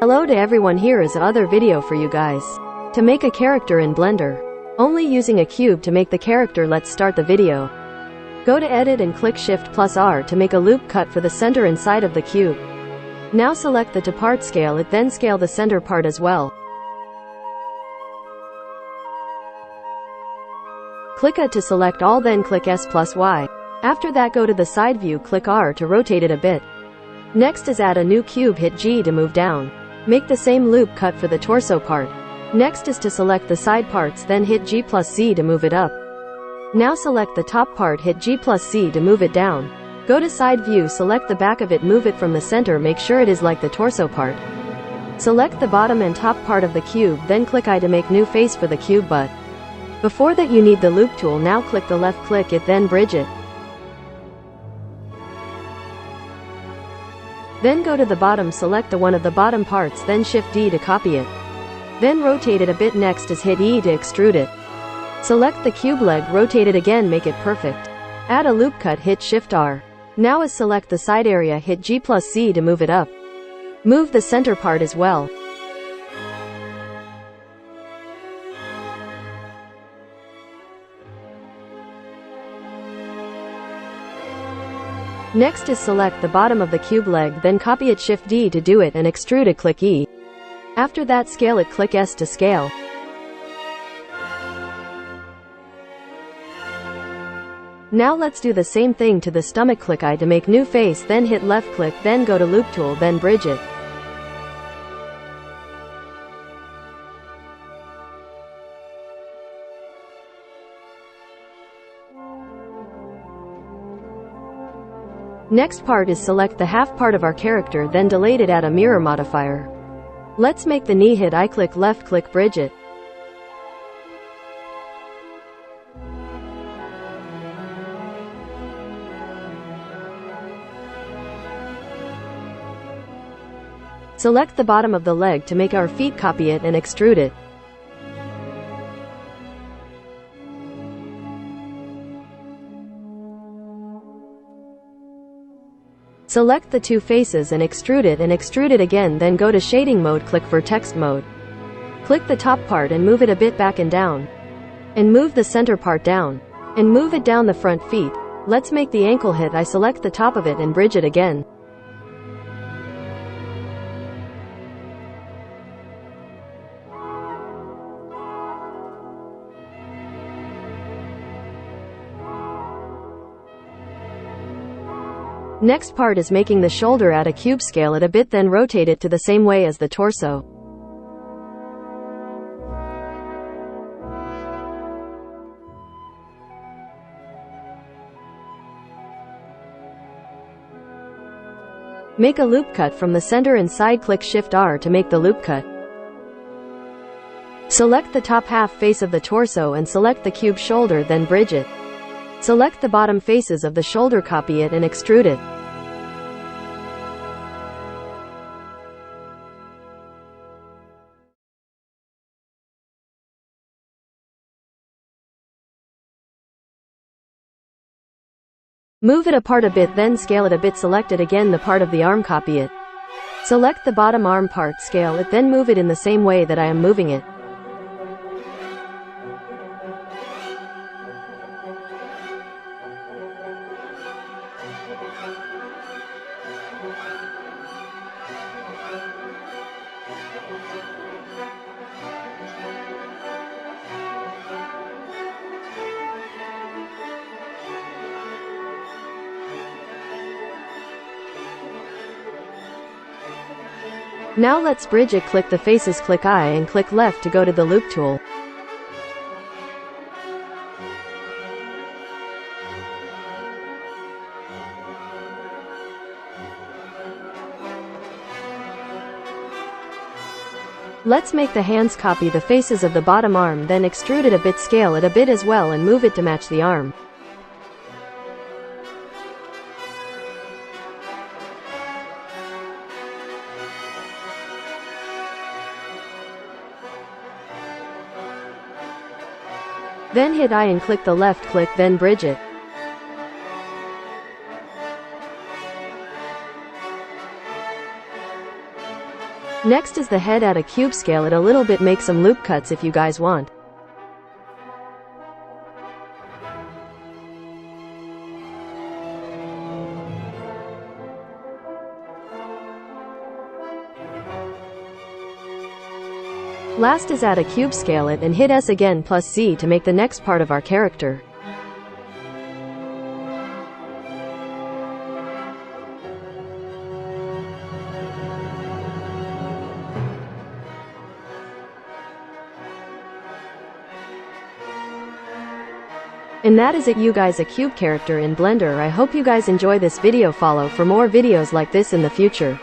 Hello to everyone, here is another video for you guys. To make a character in Blender. Only using a cube to make the character. Let's start the video. Go to edit and click Shift plus R to make a loop cut for the center inside of the cube. Now select the to part scale it, then scale the center part as well. Click A to select all, then click S plus Y. After that go to the side view, click R to rotate it a bit. Next is add a new cube, hit G to move down. Make the same loop cut for the torso part. Next is to select the side parts, then hit G plus Z to move it up. Now select the top part, hit G plus Z to move it down. Go to side view, select the back of it, move it from the center, make sure it is like the torso part. Select the bottom and top part of the cube, then click I to make new face for the cube butt. Before that you need the loop tool. Now click the left, click it, then bridge it. Then go to the bottom, select the one of the bottom parts, then Shift D to copy it. Then rotate it a bit. Next is hit E to extrude it. Select the cube leg, rotate it again, make it perfect. Add a loop cut, hit Shift R. Now is select the side area, hit G plus Z to move it up. Move the center part as well. Next is select the bottom of the cube leg, then copy it, Shift D to do it, and extrude it, click E. After that scale it, click S to scale. Now let's do the same thing to the stomach, click I to make new face, then hit left click, then go to loop tool, then bridge it. Next part is select the half part of our character, then delete it, add a mirror modifier. Let's make the knee, hit I, click left click, bridge it. Select the bottom of the leg to make our feet, copy it and extrude it. Select the two faces and extrude it again, then go to shading mode, click vertex mode. Click the top part and move it a bit back and down. And move the center part down. And move it down the front feet. Let's make the ankle, hit I, select the top of it and bridge it again. Next part is making the shoulder, add a cube, scale it a bit, then rotate it to the same way as the torso. Make a loop cut from the center and side, click Shift R to make the loop cut. Select the top half face of the torso and select the cube shoulder, then bridge it. Select the bottom faces of the shoulder, copy it and extrude it. Move it apart a bit, then scale it a bit, select it again, the part of the arm, copy it. Select the bottom arm part, scale it, then move it in the same way that I am moving it. Now let's bridge it, click the faces, click I and click left to go to the loop tool. Let's make the hands, copy the faces of the bottom arm, then extrude it a bit, scale it a bit as well and move it to match the arm. Then hit I and click the left click, then bridge it. Next is the head. Add a cube, scale it a little bit, make some loop cuts if you guys want. Last is add a cube, scale it, and hit S again plus Z to make the next part of our character. And that is it, you guys, a cube character in Blender. I hope you guys enjoy this video. Follow for more videos like this in the future.